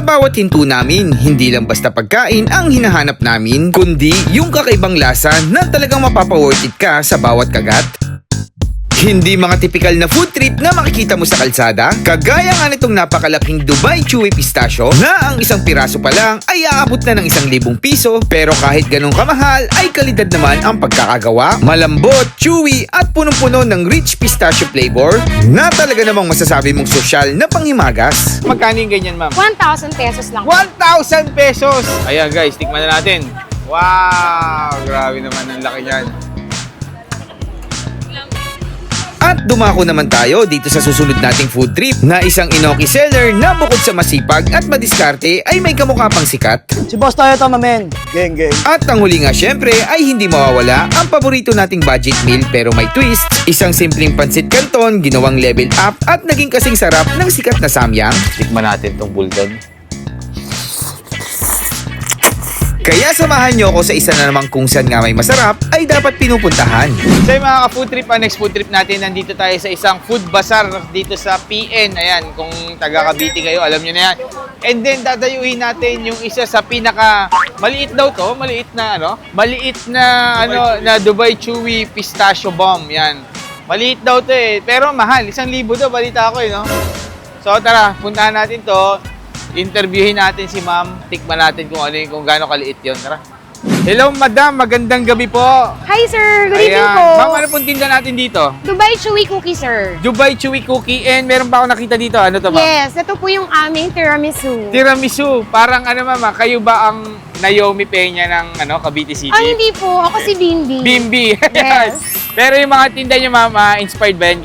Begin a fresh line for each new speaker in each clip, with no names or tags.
Sa bawat hinto namin, hindi lang basta pagkain ang hinahanap namin, kundi yung kakaibang lasa na talagang mapapaworth it ka sa bawat kagat. Hindi mga tipikal na food trip na makikita mo sa kalsada, kagaya nga nitong napakalaking Dubai Chewy Pistachio na ang isang piraso pa lang ay aabot na ng 1,000 piso, pero kahit ganun kamahal ay kalidad naman ang pagkakagawa, malambot, chewy at punong-puno ng rich pistachio flavor na talaga namang masasabi mong sosyal na panghimagas.
Magkano yung ganyan, ma'am?
1,000 pesos lang.
1,000 pesos! Ayan guys, tikman na natin. Wow! Grabe naman ang laki niyan.
At dumako naman tayo dito sa susunod nating food trip na isang inoki seller na bukod sa masipag at madiskarte ay may kamukha pang sikat.
Si Boss tayo to, mamen. Geng, geng.
At ang huli nga syempre ay hindi mawawala ang paborito nating budget meal pero may twist. Isang simpleng pansit canton, ginawang level up at naging kasing sarap ng sikat na samyang.
Tikman natin tong bulldog.
Kaya samahan nyo ako sa isa na namang kung saan nga may masarap ay dapat pinupuntahan.
So yung mga ka-food trip, next food trip natin, nandito tayo sa isang food bazaar dito sa PN. Ayan, kung taga Cavite kayo, alam nyo na yan. And then dadayuhin natin yung isa sa pinaka maliit daw to, maliit na Dubai Chewy Pistachio Bomb. Yan. Maliit daw to eh, pero mahal. 1,000 daw, balita ako eh, no? So tara, puntahan natin to. Interviewin natin si ma'am, tikman natin kung gaano kaliit yun. Tara. Hello madam, magandang gabi po.
Hi sir, good evening
Ayan.
po.
Ma'am, ano pong tinda natin dito?
Dubai Chewy Cookie sir.
Dubai Chewy Cookie, and meron pa ako nakita dito. Ano to ma'am?
Yes, ito po yung aming tiramisu.
Tiramisu. Parang ano ma'am, kayo ba ang Naomi Peña ng Cavite City?
Ay hindi po, ako si Bimbi.
Bimbi.
Yes.
Pero yung mga tinda niyo ma'am, inspired ba yan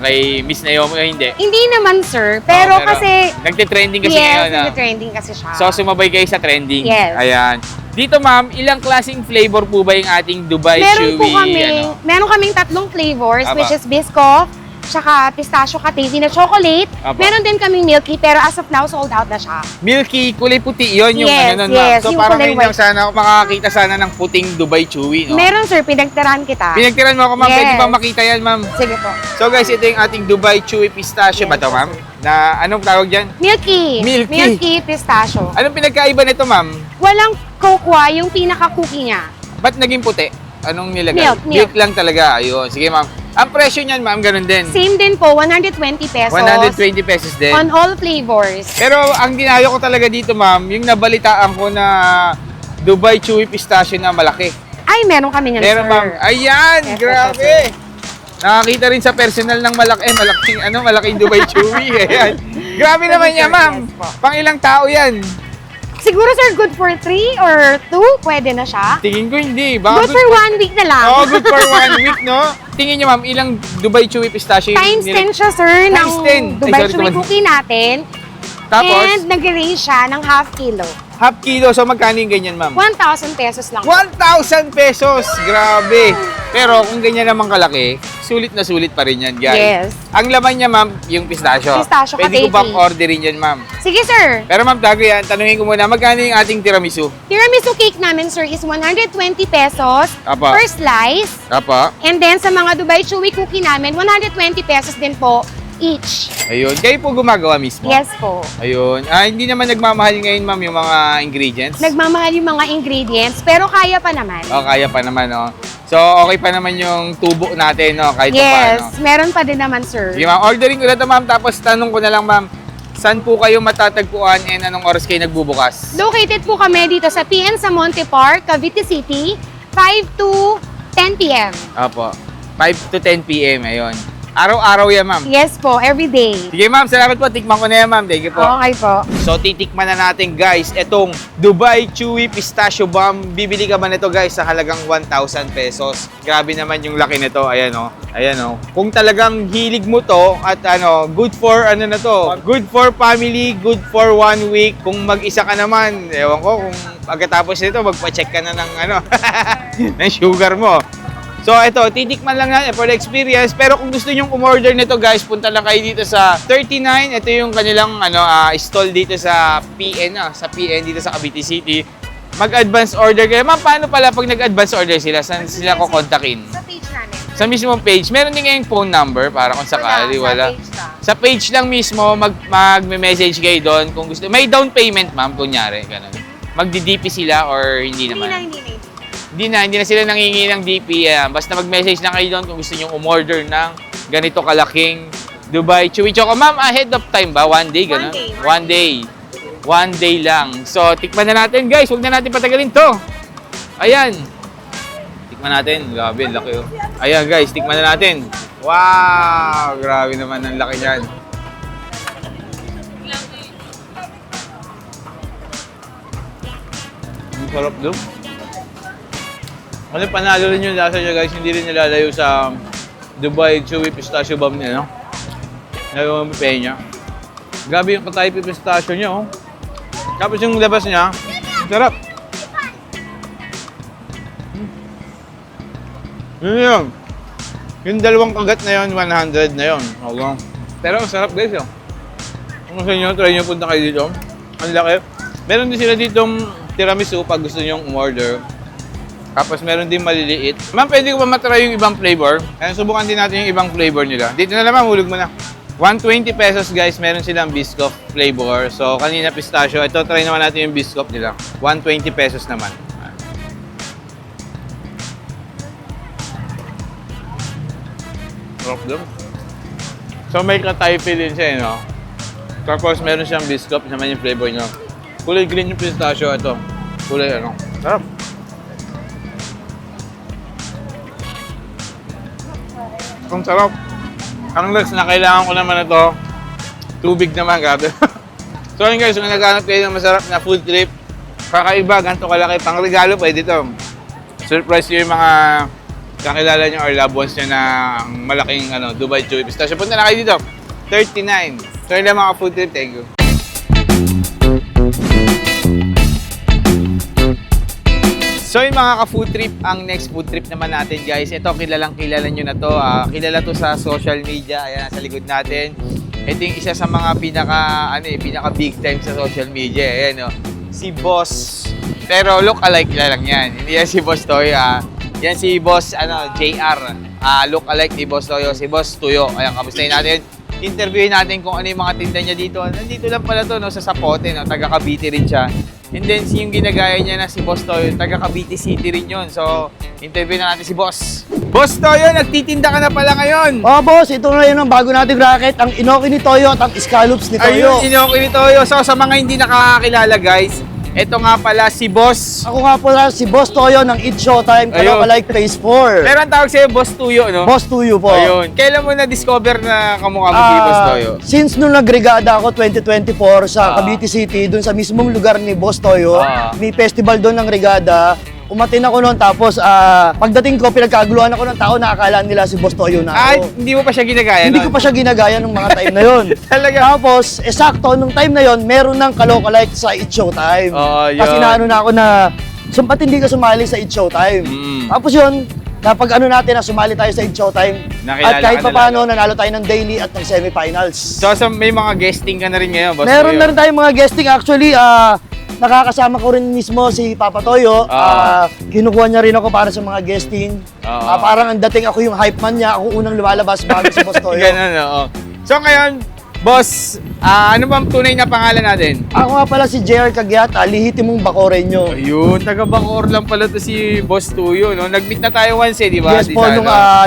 kay Miss Naomi o hindi?
Hindi naman sir, pero kasi...
Nagte-trending kasi ngayon.
Yes, nagte-trending kasi siya.
So sumabay kayo sa trending.
Yes.
Ayan. Dito ma'am, ilang klaseng flavor po ba yung ating Dubai
meron
Chewy?
po kami, meron kaming 3 flavors,
Aba.
which is biscoff, tsaka pistachio katavy na chocolate.
Aba.
Meron din kaming milky, pero as of now, sold out na siya.
Milky, kulay puti. Yun yung
Yes,
ano nun ma'am.
yes,
So
yung
parang
kulay
ngayon lang
white.
sana ako makakita sana ng puting Dubai Chewy, no?
Meron sir, pinagtirahan kita.
Pinagtiran mo ako ma'am,
Yes.
pwede bang makita yan ma'am?
Sige po.
So guys, ito yung ating Dubai Chewy Pistachio ba
Yes,
to ma'am? Na anong tawag dyan?
Milky.
Milky.
Milky pistachio.
Anong pinagkaiba nito ma'am?
Walang cocoa, yung pinaka-cookie niya.
Ba't naging puti? Anong nilagay?
Milk.
Lang talaga. Ayun. Sige ma'am. Ang presyo niyan ma'am, ganun din.
Same din po, 120 pesos.
120 pesos din.
On all flavors.
Pero ang dinayo ko talaga dito ma'am, yung nabalitaan ko na Dubai Chewy Pistachio na malaki.
Ay, meron kami niyan,
Meron
sir.
ma'am. Ayan!
Yes,
Grabe! Nakakita rin sa personal ng malaking Dubai Chewy. Ayan. Grabe naman yan ma'am.
Yes po.
Pang ilang tao yan?
Siguro, sir, good for 3 or 2, pwede na siya.
Tingin ko hindi. Baka
Good for 1 week na lang.
Oh, good for 1 week, no? Tingin niyo ma'am, ilang Dubai Chewy Pistachio yung
Times 10 siya, sir,
Times
ng
10.
Dubai
Ay, sorry
Chewy
naman.
cookie natin.
Tapos,
And nag-raise siya ng half kilo.
half kilo. So magkano yung ganyan ma'am?
1,000 pesos lang.
1,000 pesos! Grabe! Pero kung ganyan naman kalaki, sulit na sulit pa rin yan, guys.
Yes.
Ang laman niya, ma'am, yung pistachio.
Pistachio,
Pwede ko
kateki.
bang orderin yan, ma'am?
Sige, sir.
Pero ma'am, tago yan. Tanungin ko muna, magkano yung ating tiramisu?
Tiramisu cake namin, sir, is 120 pesos
Apa.
per slice.
Apa?
And then, sa mga Dubai Chewy cookie namin, 120 pesos din po each.
Ayun. Kayo po gumagawa mismo?
Yes po.
Ayun. Hindi naman nagmamahal ngayon, ma'am, yung mga ingredients?
Nagmamahal yung mga ingredients, pero kaya pa naman.
O, kaya pa naman, no? So, okay pa naman yung tubo natin, no? Kahit
Yes,
pa paano.
meron pa din naman, sir.
Sige, ma'am. Ordering ko na ito, ma'am. Tapos, tanong ko na lang, ma'am. Saan po kayo matatagpuan and anong oras kayo nagbubukas?
Located po kami dito sa PN sa Monte Park, Cavite City, 5 to 10 p.m.
Opo. 5 to 10 p.m. Ayun. Araw-araw yan, ma'am.
Yes po, every day.
Sige, ma'am. Salamat po. Tikman ko na yan, ma'am. Thank you po.
Okay po.
So, titikman na natin, guys, itong Dubai Chewy Pistachio Bomb. Bibili ka ba nito, guys, sa halagang 1,000 pesos? Grabe naman yung laki nito. Ayan, oh. Ayan, oh. Kung talagang hilig mo to at good for, ano na to, good for family, good for 1 week. Kung mag-isa ka naman, ewan ko, kung pagkatapos nito, magpa-check ka na ng, ng sugar mo. So ito, titikman lang natin for the experience. Pero kung gusto nyong umorder nito, guys, punta lang kayo dito sa 39. Ito yung kanilang stall dito sa PN, sa PN dito sa Cavite City. Mag-advance order kayo. Ma'am, paano pala pag nag-advance order sila? Saan sila kukontakin?
Sa page namin.
Sa mismong page, meron din kayong phone number para kung sakali wala. Sa page lang mismo, mag-message kayo doon kung gusto. May down payment, ma'am, kunyari. Ganun. Magdi-DP sila or hindi naman? Hindi na sila nangingi ng DP. Basta mag-message lang kayo doon kung gusto nyo umorder ng ganito kalaking Dubai Chewy Choco. Ma'am, ahead of time ba? One day, gano'n? One day. One day lang. So, tikman na natin, guys. Huwag na natin patagalin to. Ayan. Tikman natin. Grabe, laki oh. Ayan, guys. Tikman na natin. Wow! Grabe naman ang laki niyan. Ang sarap doon. Ano, panalo rin yung lasa niya, guys. Hindi rin nilalayo sa Dubai Chewy Pistachio Bomb niya, no? Ngayon, peña. Grabe yung Katay Pistachio niya, oh. Tapos yung labas niya, sarap. Yun yun. Yung dalawang kagat na yun, 100 na yun. Okay. Pero ang sarap, guys, oh. Kung sa inyo, try nyo punta kayo dito. Ang laki. Meron din sila ditong tiramisu pag gusto nyo umorder. Tapos meron din maliliit. Ma'am, pwede ko ba matry yung ibang flavor? Kaya subukan din natin yung ibang flavor nila. Dito na naman, hulog mo na. 120 pesos guys, meron silang biscoff flavor. So, kanina pistachio. Ito, try naman natin yung biscoff nila. 120 pesos naman. Sarap doon. So, may kataypi din siya, no? Tapos meron siyang biscoff, naman yung flavor nyo. Kulay green yung pistachio. Ito, kulay ano. Sarap. Ang sarap. Ang next na kailangan ko naman ito, tubig naman, grabe. So yun guys, kung naghanap kayo ng masarap na food trip, kakaiba, ganito kalaki, pang regalo pwede ito. Surprise nyo yung mga kakilala nyo or loved ones nyo na malaking Dubai Chewy Pistachio. Punta na kayo dito, 39. So yun lang mga food trip, thank you. So yung mga ka-food trip, ang next food trip naman natin guys, ito kilalang kilala nyo na to, kilala to sa social media, ayan sa likod natin. Ito yung isa sa mga pinaka big time sa social media, ayan si Boss, pero look alike lang yan, hindi yan si Boss Toyo, yan si Boss JR, look alike ni Boss Toyo, si Boss Tuyo, ayan kamustahin natin. Interviewin natin kung ano yung mga tinda niya dito. Nandito lang pala to, sa Sapote, taga Cavite rin siya. And then, yung ginagaya niya na si Boss Toyo, taga Cavite City rin yun. So, interviewin na natin si Boss. Boss Toyo, nagtitinda ka na pala ngayon.
Oh, boss, ito na yun ang bago nating racket, ang inoki ni Toyo at ang scallops ni Toyo.
Ayun, inoki ni Toyo. So, sa mga hindi nakakakilala, guys, ito nga pala si Boss.
Ako nga po si Boss Toyo ng Eat Showtime, Kalookalike Phase 4.
Pero ang tawag sa'yo, Boss Tuyo, no?
Boss Toyo po.
Ayun. Kailan mo na-discover na kamukha mo si Boss Toyo?
Since nung nagregada ako 2024 sa Cavite City, dun sa mismong lugar ni Boss Toyo, may festival doon ng regada. Umatin ako noon, tapos pagdating ko, pinagkaguluhan ako ng tao na akala nila si Boss Toyo na
Ay,
ako.
hindi mo pa siya ginagaya
Hindi
nun?
ko pa siya ginagaya nung mga time na yon.
Talaga?
Tapos, eksakto, nung time na yon, meron ng Kalookalike sa Eat Showtime.
Oo, yun.
Kasi naano na ako na, ba't hindi ka sumali sa Eat Showtime? Tapos yun, napag natin na sumali tayo sa Eat Showtime.
Nakilala
At kahit
ka na
pa paano, nanalo tayo ng daily at ng semifinals.
So, may mga guesting ka na rin ngayon, Boss
Meron
Toyo?
na rin tayong mga guesting. Actually, nakakasama ko rin mismo si Papa Toyo. Kinukuha niya rin ako para sa mga guesting. Parang ang dating ako yung hype man niya. Ako unang lumalabas bago si Boss Toyo.
Ganun, oo. So ngayon, Boss, ano bang tunay na pangalan natin?
Ako nga pala si JR Cagiata, lihitimong Bacoreño.
Ayun, taga Bacoor lang pala to si Boss Tuyo, no? Nag-meet na tayo once di ba?
Yes po,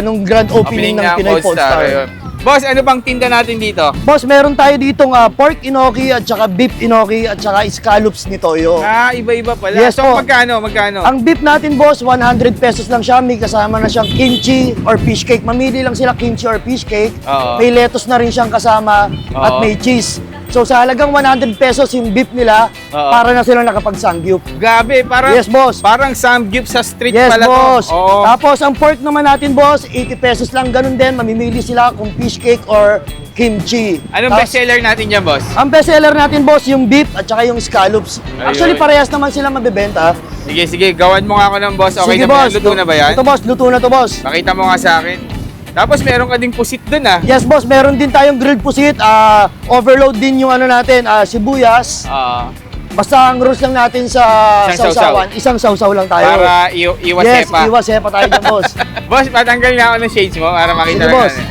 nung grand opening ng Pinoy Podstar.
Ayun. Boss, ano bang tinda natin dito?
Boss, meron tayo ditong pork inoki at saka beef inoki at saka scallops ni Toyo.
Iba-iba pala.
Yes
So
po.
magkano?
Ang beef natin, boss, 100 pesos lang siya. May kasama na siyang kimchi or fish cake. Mamili lang sila kimchi or fish cake.
Oo.
May lettuce na rin siyang kasama at
Oo.
may cheese. So sa halagang 100 pesos yung beef nila,
Oo.
para na sila nakapag-sangyup.
Grabe, parang
Yes, boss.
Parang samgyup sa street
Yes,
pala
boss.
to. Oo.
Tapos ang pork naman natin, boss, 80 pesos lang, ganun din. Mamimili sila kung fish cake or kimchi.
Anong
Tapos,
bestseller natin dyan, Boss?
Ang bestseller natin, boss, yung beef at saka yung scallops.
Ayun.
Actually, parehas naman sila mabibenta.
Sige, gawan mo nga ako ng boss. Okay
Sige,
na ba?
boss.
Luto na ba yan?
Ito, boss. Luto na to, boss.
Pakita mo nga sa akin. Tapos meron ka ding pusit dun,
Yes, boss. Meron din tayong grilled pusit. Overload din yung natin, sibuyas. Basta ang rules lang natin sa
Isang
sausawan, isang sausaw lang tayo.
Para iwas
yes,
sepa.
iwas sepa tayo dyan, boss.
Boss, patanggal na ako ng shades mo para makita
Sige,
lang
boss.
natin.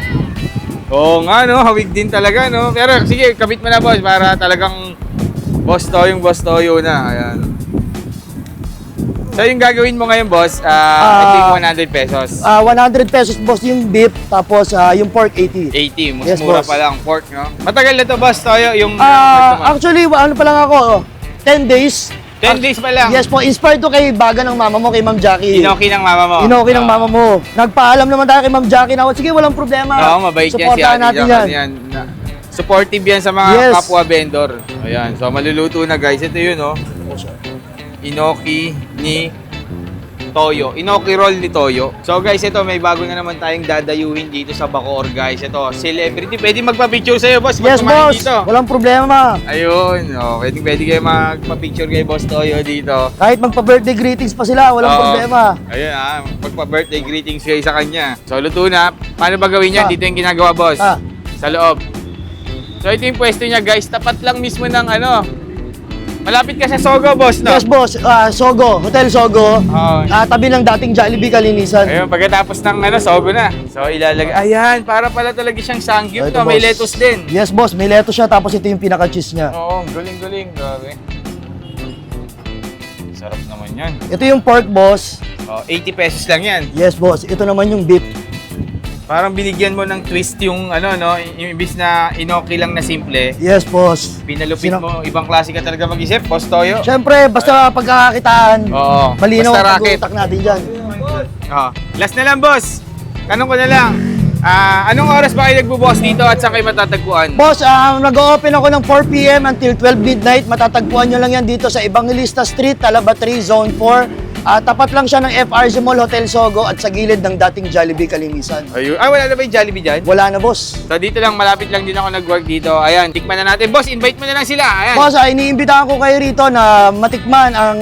Oo nga, no? Hawig din talaga, no? Pero sige, kabit mo na, boss, para talagang boss toyo na. Ayan. So, yung gagawin mo ngayon, boss, ito yung 100 pesos.
100 pesos, boss, yung beef, tapos yung pork, 80.
80, mas
Yes,
mura
boss.
pa lang pork, no? Matagal na to, boss, toyo, yung...
Actually, ano pa lang ako, 10 days.
10 days pa lang.
Yes po, inspired to kay baga ng mama mo, kay Ma'am Jackie.
Inoki ng mama mo.
Inoki ng mama mo. Nagpaalam naman tayo kay Ma'am Jackie na, sige, walang problema.
Oo, mabait yan si
Supportahan
Ate
natin
Jackie
yan.
Supportive yan sa mga
Yes.
kapwa vendor. Ayan, so maluluto na guys. Ito yun, oh. Inoki ni Toyo. Inoki roll ni Toyo. So guys, ito may bago na naman tayong dadayuhin dito sa Bacoor guys. Ito, celebrity. Pwede magpa-picture sa'yo, boss. pag
Yes,
kumain
boss.
Dito.
Walang problema.
Ayun, oh, pwede kayo magpa-picture kay Boss Toyo dito.
Kahit magpa-birthday greetings pa sila, walang
Oo.
problema.
Ayun magpa-birthday greetings kayo sa kanya. So luto na. Paano ba gawin yan? Dito yung ginagawa, boss. Sa loob. So ito yung pwesto niya guys. Tapat lang mismo ng malapit ka sa Sogo, boss, no?
Yes, boss. Sogo, Hotel Sogo.
Oo.
Tabi ng dating Jollibee Kalinisan.
Ayun, pagkatapos ng Sogo na. So ilalagay. Ayan, para pala talaga siyang sangyup,
Ito,
no? May
boss.
lettuce din.
Yes, boss. May lettuce siya, tapos ito yung pinaka-cheese niya.
Oo, galing. Grabe. Sarap naman yan.
Ito yung pork, boss.
Oh, 80 pesos lang yan.
Yes, boss. Ito naman yung beef.
Parang binigyan mo ng twist yung yung imbis na inoki lang na simple.
Yes, boss.
Pinalupit mo, ibang klase ka talaga mag-isip, Boss Toyo.
Siyempre, basta pagkakakitaan,
Oo,
malinaw
basta
ang
racket.
pag-utak natin dyan.
Oh. Last na lang, boss. Tanong ko na lang. Anong oras ba kayo nagbubukas dito at saan kayo matatagpuan?
Boss, nag-open ako ng 4 p.m. until 12 midnight. Matatagpuan nyo lang yan dito sa Evangelista Street, Talaba 3, Zone 4. Tapat lang siya ng FRZ Mall, Hotel Sogo at sa gilid ng dating Jollibee Kalinisan.
Ayun. Wala na ba yung Jollibee dyan?
Wala na, boss.
So dito lang, malapit lang din ako nag-work dito. Ayan, tikman na natin. Boss, invite mo na lang sila. Ayan.
Boss, iniimbitahan ko kayo rito na matikman ang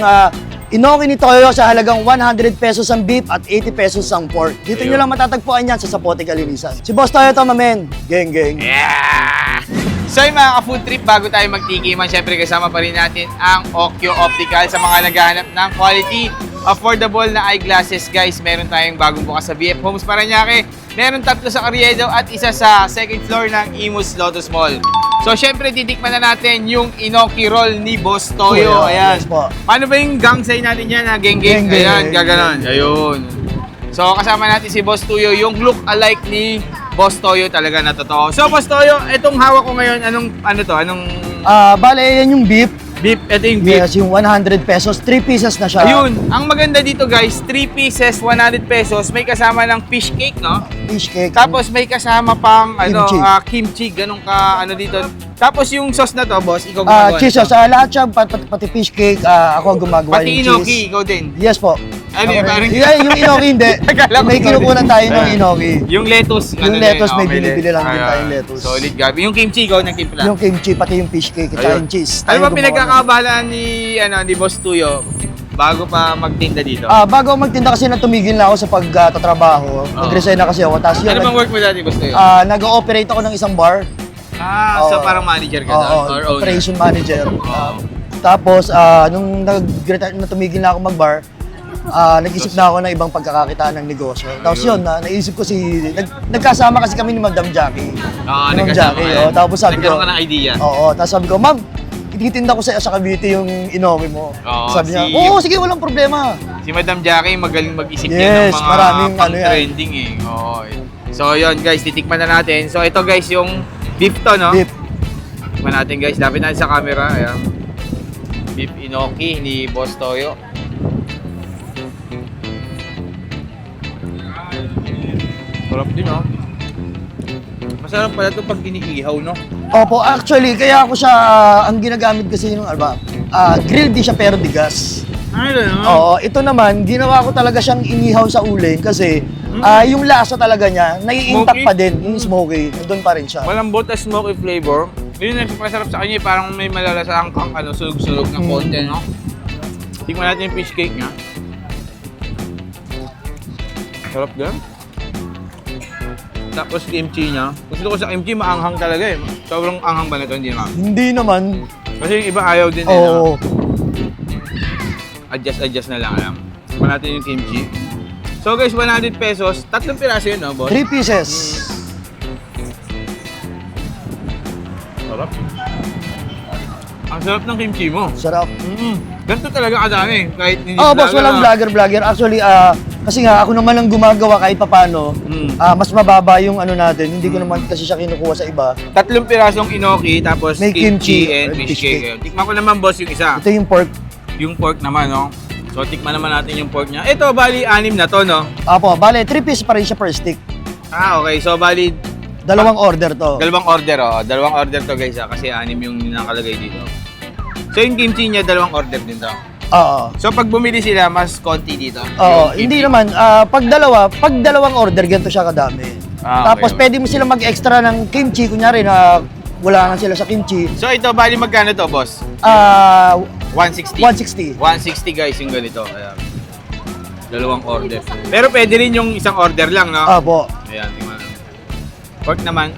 Inoki ni Toyo sa halagang 100 pesos ang beef at 80 pesos ang pork. Dito nyo lang matatagpuan yan sa Zapote Kalinisan. Si Boss Toyo to, mamen. Geng, geng.
Yeah! So yung mga ka-food trip, bago tayo magtikiman, syempre kasama pa rin natin ang Okyo Optical sa mga naghahanap ng quality, affordable na eyeglasses. Guys, meron tayong bagong bukas sa BF Homes Parañaque. Meron 3 sa Carriedo at isa sa second floor ng Imus Lotus Mall. So syempre titikman na natin yung Inoki roll ni Boss Toyo. Ayan.
Yes po.
Paano ba yung gang sign natin yan, ha? Geng-geng.
Geng-geng.
Ayan, gaganon. Ayun. So kasama natin si Boss Toyo, yung look alike ni Boss Toyo talaga na totoo. So Boss Toyo, itong hawak ko ngayon, anong
Bale, yan yung beef.
beef? Ito yung beef.
Yes, yung 100 pesos. 3 pieces na siya.
Ayun, ang maganda dito guys, 3 pieces, 100 pesos, may kasama ng fish cake, no?
Fish cake.
Tapos may kasama pang
Kimchi.
kimchi, ganun ka dito. Tapos yung sauce na to, boss, ikaw gumagawa
Cheese
nito.
sauce. Lahat siya, pati fish cake, ako ang gumagawa
Pati
yung
inoki,
cheese.
ikaw din.
Yes po.
Ano yun, parang-
Yung inoki hindi.
Akala ko
May kinukunan tayo ng
Ayan.
inoki.
Yung lettuce.
Yung
din,
lettuce, may
okay,
binibili lang din
Ayan.
tayong lettuce.
Solid, gabi. Yung kimchi, ikaw nagtimpla.
Yung kimchi, pati yung fish cake, at
Ayun.
yung cheese.
Ano
Tayo
ba
gumawa
pinagkakabalaan ni Boss Tuyo bago pa magtinda dito?
Bago ako magtinda kasi tumigil na ako sa pagtatrabaho. Nag-resign na kasi ako. Tapos
Ano bang work mo dati, Boss Tuyo?
nag-ooperate ako ng isang bar.
So
Oo.
parang manager ka na?
Oo,
Or owner?
operation manager. Tapos, nung nag-retire na tumigil na ako mag-bar, nag-isip na ako ng ibang pagkakakitaan ng negosyo. Tapos yun, naisip ko nagkasama kasi kami ni Madam Jackie.
Oo,
Ni Ma'am
nagkasama
Jackie,
kayo.
tapos sabi ko,
Nagkaroon ka ng idea?
oo, tapos sabi ko, Ma'am, ititinda ko sa Cavite yung Inoki mo.
Oo,
Sabi niya,
si-
oo, sige, walang problema.
Si Madam Jackie, magaling mag-isip
Yes,
yan ng mga
maraming ano yan.
pang-trending eh. Oo. So yun guys, titikman na natin. So ito guys, yung beef to, no?
Beef.
Tikman natin guys, lapit natin sa camera. Ayan. Beef Inoki ni Boss Toyo. Sarap din, oh. Masarap pala ito pag giniihaw, no?
Opo, actually, kaya ako siya, ang ginagamit kasi yung, grilled di siya pero di gas.
Ay, no?
Oo, ito naman, ginawa ko talaga siyang inihaw sa uling kasi yung lasa talaga niya, nai-intact
Smoky?
pa din, yung smoky, doon pa rin siya.
Malambot at smoky flavor. Yun yung masarap sa kanya, parang may malalasang kang sunog-sunog ng konti, no? Tingnan natin yung fish cake niya. Sarap din. Tapos kimchi niya. Gusto ko sa kimchi, maanghang talaga eh. Sobrang anghang ba na ito? Hindi naman.
Hindi naman,
Kasi yung iba ayaw din
Oo.
Adjust na lang. Alam. Pa natin yung kimchi. So guys, 100 pesos. 3 piraso yun, no, boss?
3 pieces.
Sarap. Ang sarap ng kimchi mo.
Sarap.
Ganito talaga kadami. Kahit hindi
Boss, walang vlogger. Actually, kasi nga, ako naman ang gumagawa kahit papano. Mas mababa yung ano natin. Hindi ko naman kasi siya kinukuha sa iba.
3 pirasong inoki, tapos
May
kimchi,
kimchi
and
and
fish
fish
cake. Tikman ko naman, boss, yung isa.
Ito yung pork.
Yung pork naman, no? So, tikman naman natin yung pork niya. Ito, bali, 6 na to, no?
Bale, 3 pieces pa rin siya per stick.
Okay. So, bali,
Dalawang order to.
dalawang order, oh. Dalawang order to, guys, kasi 6 yung nakalagay dito. So, yung kimchi niya, dalawang order din to.
Oo.
So, pag bumili sila, mas konti dito.
Oo,
Yung
hindi
kimchi.
naman. Pag dalawang order, ganito siya kadami. Tapos
Okay.
pwede mo sila mag-extra ng kimchi. Kunyari na wala nga sila sa kimchi.
So, ito, bali, magkano to, boss? 160.
160.
160, guys, yung ganito. Ayan. Dalawang order. Pero pwede rin yung isang order lang, no?
Opo.
Ayan, tingnan. Pork naman.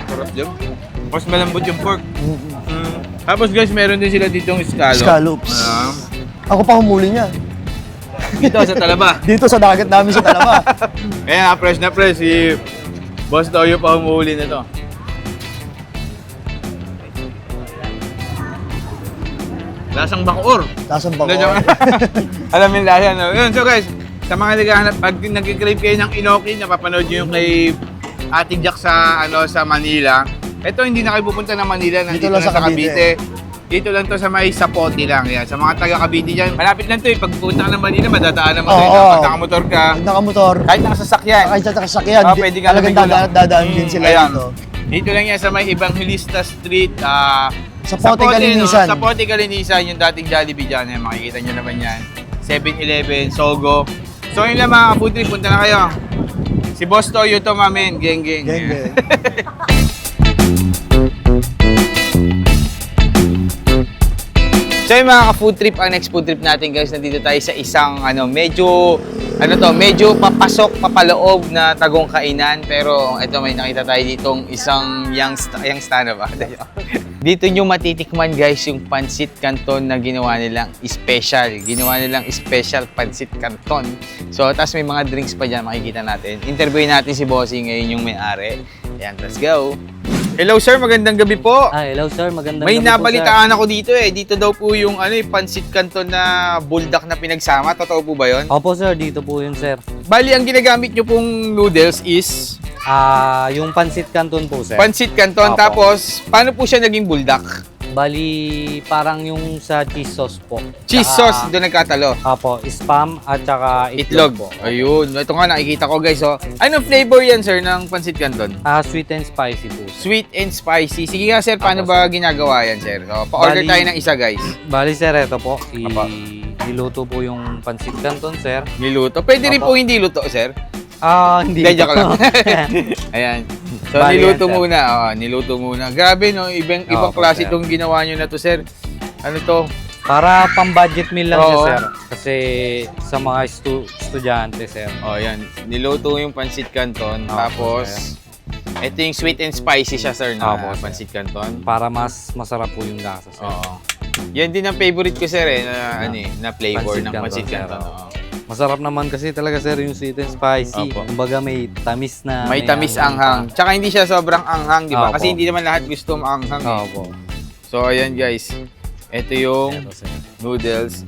Sarap dyan. Mas malambot yung pork. Tapos guys, meron din sila ditong scallops.
Scallops.
Ayan.
Ako pa humuli niya.
Dito sa Talaba.
Dito sa dagat namin sa Talaba.
Ayan, na fresh. Si Boss Toyo pa humuhuli na to. Lasang bakoor.
Lasang bako.
Alam yung lasa, no? Yun, so guys, sa mga naghahanap, pag nag-crave kayo ng inoki, napapanood nyo yung kay Ate Jack sa, sa Manila. Ito, hindi na kayo pupunta ng Manila, nandito
lang
lang
sa
sa Cavite. Dito lang to sa may Sapote lang. Yan. Sa mga taga Cavite dyan, malapit lang to eh. Pag pupunta ka ng Manila, madadaanan mo tayo. Pag nakamotor ka,
Pag nakamotor,
kahit nakasasakyan.
kahit sa sasakyan,
Pwede ka
talagang
namigo lang.
dadaan din sila
Ayan.
dito.
Dito lang yan sa may Evangelista Street.
Sapote, Kalinisan.
Sapote, Kalinisan, yung dating Jollibee dyan. Yan, makikita nyo naman yan. 7-Eleven, Sogo. So yun lang mga food trip, punta na kayo. Si Boss Toyo to, mamen. Geng.
Geng.
So yung mga ka-food trip, ang next food trip natin guys, nandito tayo sa isang medyo papaloob na tagong kainan. Pero ito, may nakita tayo ditong isang young star na ba? Dito nyo matitikman guys yung pancit canton na ginawa nilang special. Ginawa nilang special pancit canton. So, tapos may mga drinks pa dyan, makikita natin. Interviewin natin si Bossy ngayon yung may-ari. Ayan, let's go. Hello sir, magandang gabi po.
Hello sir, magandang
May
gabi po,
nabalitaan ako dito eh. Dito daw po yung pancit canton na buldak na pinagsama. Totoo po ba yun?
sir. Opo sir, dito po yun sir.
Bali, ang ginagamit nyo pong noodles is
Yung pancit canton po sir.
pancit canton.
Opo.
Tapos, paano po siya naging buldak?
Bali, parang yung sa cheese sauce po.
Cheese sauce, doon nagkatalo.
Opo, spam at saka
Itlog.
itlog po.
Ayun. Ito nga, nakikita ko guys. Oh. Anong flavor yan sir ng pancit canton?
Sweet and spicy po.
Sweet and spicy. Sige nga sir, paano
Opo,
ba ginagawa yan sir? So, pa-order
Bali-
tayo ng isa guys.
Bali sir, ito po.
Opo.
Niluto po yung pancit canton sir.
Niluto. Pwede rin
Opo.
po hindi luto sir.
Hindi
Hindi, joke
po.
lang. Ayan. So,
Bali
niluto
yan, sir.
muna. Niluto muna. Grabe, no? Ibang
Opo,
klase
sir.
itong ginawa nyo na to, sir. Ano to?
Para pang-budget meal lang siya
Oo.
sir. Kasi sa mga estudyante sir.
Ayan. Niluto yung pancit canton.
Opo,
Tapos, ito yung sweet and spicy siya, sir, na
Opo, sir.
pancit canton.
Para mas masarap po yung lasa sir.
Oo. Yan din ang favorite ko, sir, na flavor
Pancit
ng
canton,
pancit
sir.
canton.
Oo.
Oo.
Masarap naman kasi talaga sir yung sweet and spicy.
Opo.
Kumbaga may tamis na.
May tamis anghang. Tsaka hindi siya sobrang anghang, di ba?
Opo.
Kasi hindi naman lahat gusto maanghang. Eh.
Opo.
So, ayan, guys. Ito yung
Ito sir.
noodles.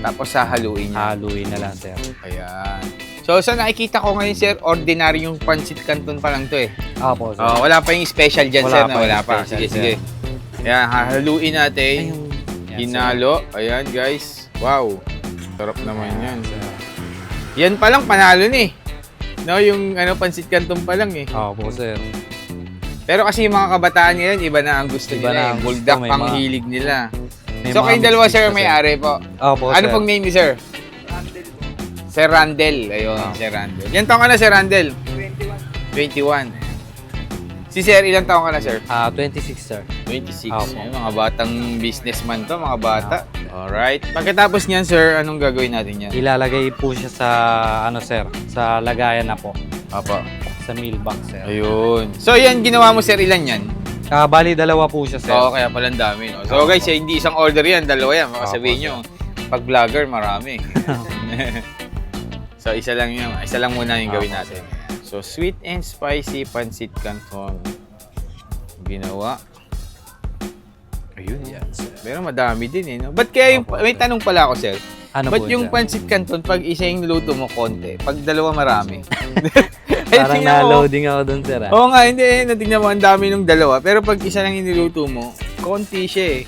Tapos sahaluin niya.
Haluin na lang sir.
Ayan. So, sa nakikita ko ngayon, sir, ordinary yung pancit canton pa lang to eh.
Opo sir.
Wala pa yung special dyan,
Wala
sir.
pa
Wala
yung
pa.
special,
Sige,
sir.
sige. Ayan, hahaluin natin.
Yan, sir.
Hinalo. Ayan, guys. Wow. Sarap naman yan. Yan pa lang, panalo na eh. No, yung pancit canton pa lang eh.
Opo sir.
Pero kasi yung mga kabataan ngayon, iba na ang gusto
Iba
nila
na
eh.
ang gusto,
Buldak
may
pang
mga-
hilig nila.
May
So,
mga
kayong dalawa,
mix
sir,
pa,
may-ari po.
Opo
Ano
sir.
pong name ni sir? Sir Randel. Ayun, Sir Randel. Ilan taong ka na, Sir Randel? 21. Si Sir, ilang taong ka na, Sir?
26 sir.
26.
Opo.
Ayun, mga batang businessman to, mga bata. Alright. Pagkatapos niyan, Sir, anong gagawin natin yan?
Ilalagay po siya sa sir, sa lagayan na po.
Opo.
sa meal box, sir.
Ayun. So yan, ginawa mo sir, ilan yan?
Bali, dalawa po siya, sir.
Oo, kaya pala ang dami. No? So guys, hindi isang order yan, dalawa yan. Baka sabihin nyo, pag vlogger, marami. So isa lang muna yung gawin natin. So sweet and spicy pancit canton. Ginawa. Ayun yan. Pero madami din eh. No? Ba't kaya yung, may tanong pala ako sir.
Ano
Ba't
po
yung
sir?
pancit canton, pag isa yung niluto mo konti, pag dalawa marami?
Parang
Tingnan mo.
na-loading ako dun, sir.
Oo nga, hindi. Natignan mo, ang dami nung dalawa. Pero pag isa lang iniluto mo, konti siya eh.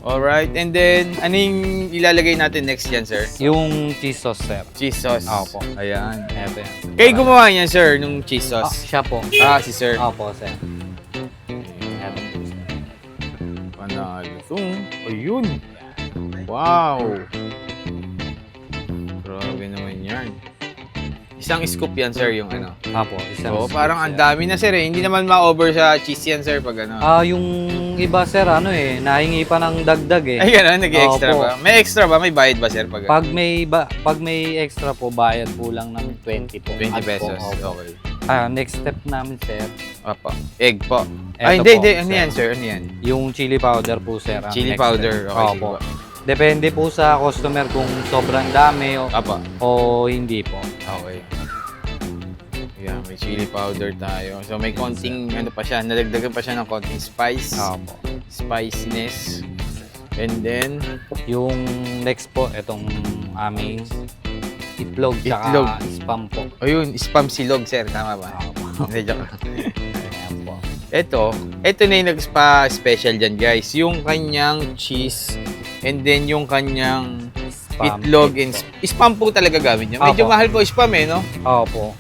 Alright, and then, ano yung ilalagay natin next yan, sir?
Yung cheese sauce, sir.
Cheese sauce.
Opo.
Ayan.
Eto yan.
Kayo gumawa niyan, sir, nung cheese sauce?
Siya po.
Si sir.
Opo, sir. Eto po, sir.
Panalo to. Ayun. Wow. Grabe naman yan. Isang scoop yan, sir, yung ano.
Opo, isang
So,
scoop,
parang ang
sir.
dami na, sir, eh. Hindi naman ma-over sa cheese yan, sir, pag ano.
Yung iba, sir, nahingi pa ng dagdag eh.
Ay, gano'n, nag-extra
Opo.
ba? May extra ba? May bayad ba, sir, pag
Pag may extra po, bayad po lang ng 20 po.
20
Add po,
pesos?
opo.
Okay.
Next step namin, sir,
Apa. Egg po.
Eto
Ay, hindi,
po,
hindi. Ano
sir.
yan, sir? Ano yan?
yung chili powder po, sir. ang
Chili
next
powder.
step.
Okay,
Opo.
sige po.
Depende po sa customer kung sobrang dami
Apa.
o hindi po.
Okay. Yeah, may chili powder tayo. So, may konting, ano pa siya, nalagdagan pa siya ng konting spice.
Opo.
Spiciness. And then,
Yung next po, itong aming itlog
Itlog.
tsaka spam po.
ayun, spam silog, sir. Tama ba?
Opo.
Hindi, joke.
Ayan po.
Ito na yung nag-spa-special dyan, guys. Yung kanyang cheese, and then yung kanyang
Spam.
itlog and spam po talaga gamit niya. Medyo
Opo.
mahal po spam eh, no?
Opo.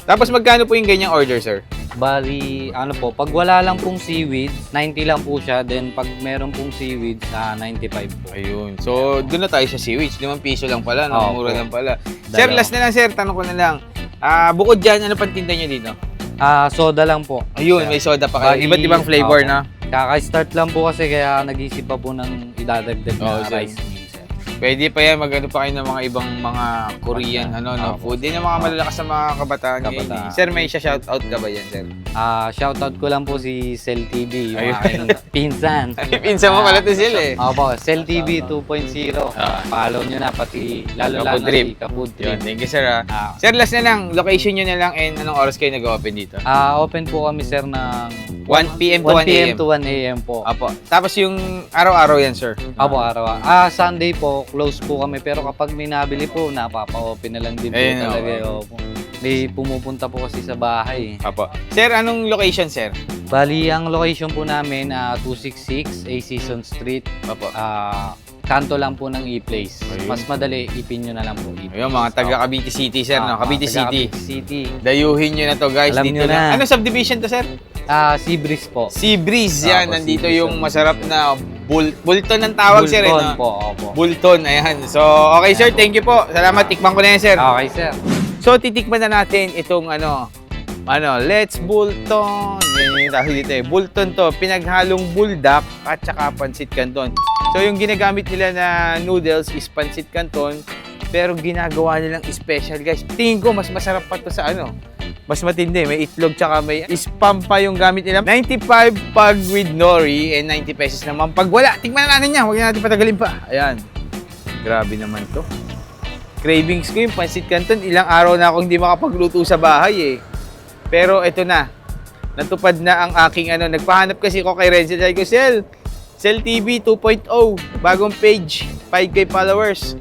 Tapos magkano po yung ganyang order, sir?
Bali, pag wala lang pong seaweed, 90 lang po siya. Then, pag meron pong seaweed, 95 po.
Ayun. So, doon na tayo sa seaweed. 5 piso lang pala, no?
Opo.
Mura lang pala. Sir,
Dalawa.
last na lang, sir. Tanong ko na lang. Bukod dyan, ano pang tinda nyo dito?
Soda lang po.
Ayun,
Sir.
may soda pa kayo.
Bali,
Iba't ibang flavor
opo.
na.
Kaka-start lang po kasi kaya nag-isip pa po ng idadagdag
Oo,
na
sir.
rice meal, sir.
Pwede pa yan, mag-ano pa kayo ng mga ibang mga Korean, no,
Opo.
food. Din ang mga malalakas sa mga kabataan.
Kabataan.
Sir, may shoutout ka ba yan, sir?
Shoutout ko lang po si Cell TV, yung
Ayun.
aking pinsan.
Pinsan mo pala to sila eh.
Opo, Cell TV 2.0. Follow nyo na, pati lalo lang
Kapud Trip.
si Kapud
Yun,
Trip.
thank you, sir.
Ah.
Sir, last na lang. Location nyo na lang and anong oras kayo nag-open dito?
Open po kami, sir, ng
1 p.m. to
1
1
p.m.
a.m.
to 1 a.m. po.
Apo. Tapos yung araw-araw yan, sir?
Opo, araw. Sunday po, close po kami. Pero kapag may nabili po, napapa-open na lang din po
Ayun,
talaga.
okay.
Opo. May pumupunta po kasi sa bahay.
Apo. Sir, anong location, sir?
Bali, ang location po namin, 266 A Season Street.
Apo.
Kanto lang po ng E-Place.
Ayun.
Mas madali, ipin nyo na lang po. E-Place.
Ayun, mga taga Cavite City, sir, no? Cavite City.
Cavite City.
Dayuhin nyo na to, guys.
Alam
dito
nyo na.
Ano subdivision to, sir?
Seabreeze po.
Sea Breeze, yan.
Apo,
Nandito
Sea Breeze,
yung
sir.
masarap na Bulton ng tawag, sir.
Bulton
no?
po, opo.
Bulton, ayan. So, okay, sir. Thank you po. Salamat. Tikman ko na yan, sir.
Okay, sir.
So, titikman na natin itong Let's Bulton. Yan yung tawag dito eh. Bulton to, pinaghalong buldak at saka pancit canton. So, yung ginagamit nila na noodles is pancit canton, pero ginagawa nilang special, guys. Tingin ko, mas masarap pa to sa mas matindi. May itlog tsaka may spam pa yung gamit nila. 95 pag with nori and 90 pesos naman pag wala. Tingnan na natin yan. Huwag na natin patagalin pa. Ayan. Grabe naman to. Cravings ko yung pancit canton. Ilang araw na akong hindi makapagluto sa bahay eh. Pero ito na. Natupad na ang aking Nagpahanap kasi ko kay Renzel. Sabi ko, Cell TV 2.0. Bagong page. 5K followers.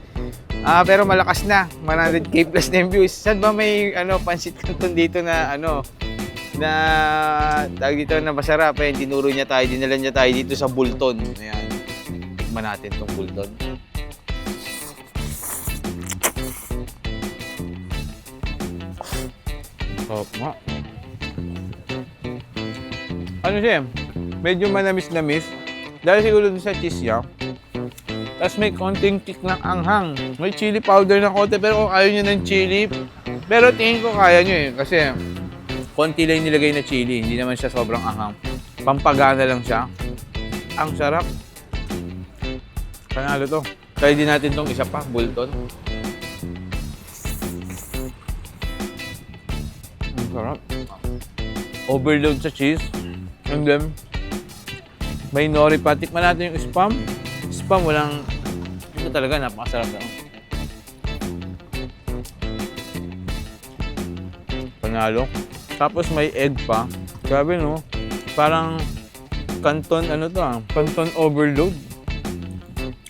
Pero malakas na. 100K plus na yung views. Saan ba may pancit canton dito na na tawag dito na masarap eh. Tinuro niya tayo, dinala niya tayo dito sa Bulton. Ayan. Tikman natin tong Bulton. Sarap nga. Siya? Medyo manamis-namis. Dahil siguro dun sa cheese niya. Tapos may konting kick ng anghang. May chili powder na konti, pero kung ayaw nyo ng chili, pero tingin ko kaya nyo eh. Kasi konti lang nilagay na chili. Hindi naman siya sobrang anghang. Pampagana lang siya. Ang sarap. Panalo to. Try din natin tong isa pa, Bulton. Ang sarap. overload sa cheese. And then, may nori pa. Tikman natin yung spam. Spam, walang... Ito talaga, napakasarap na. Panalo. Tapos may egg pa. Grabe, no? Parang canton, canton overload.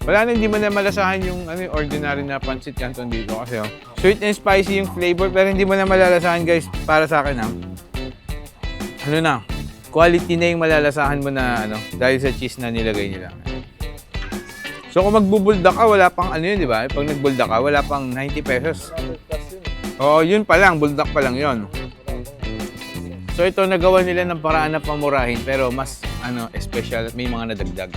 Wala na, hindi mo na malasahan yung ordinary na pancit canton dito kasi sweet and spicy yung flavor pero hindi mo na malalasahan guys para sa akin quality na yung malalasahan mo na dahil sa cheese na nilagay nila. So kung magbubulda ka, wala pang di ba? Pag nagbulda ka, wala pang 90 pesos. Oo, yun pa lang, buldak pa lang yun. So ito, nagawa nila ng paraan na pamurahin pero mas special, may mga nadagdag.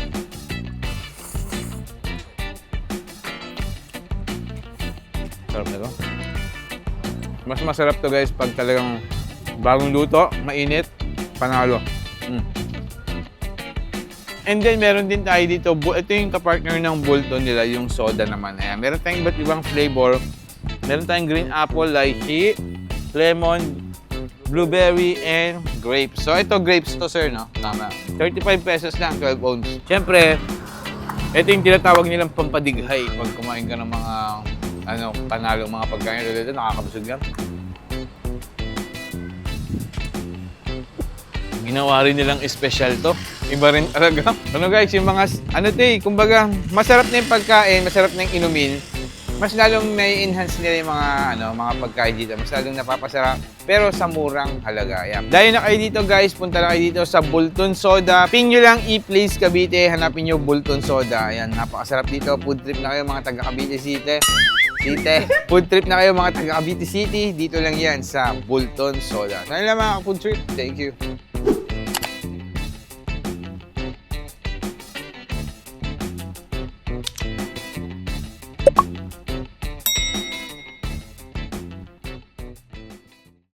Sarap na to. Mas masarap to guys pag talagang bagong luto, mainit, panalo. And then meron din tayo dito, ito yung kapartner ng Bolton nila, yung soda naman. Ayan. Meron tayong iba't ibang flavor. Meron tayong green apple, lychee, lemon, blueberry, and grapes. So ito grapes to sir, no? Tama. 35 pesos lang, 12 ounce. Siyempre, ito yung tinatawag nilang pampadighay pag kumain ka ng mga panalo mga pagkain dito, nakakabusog yan. Ginawa rin nilang special to. Iba rin talaga. Guys, yung mga, kumbaga, masarap na yung pagkain, masarap na yung inumin. Mas lalong nai-enhance nila yung mga pagkain dito. Mas lalong napapasarap, pero sa murang halaga. Yan. Dahil na kayo dito guys, punta na kayo dito sa Bolton Soda. Ping nyo lang E-Place Cavite, hanapin nyo Bolton Soda. Ayan, napakasarap dito. Food trip na kayo mga taga Cavite City. Food trip na kayo mga taga Cavite City. Dito lang yan sa Bolton Soda. Sana lang mga food trip. Thank you.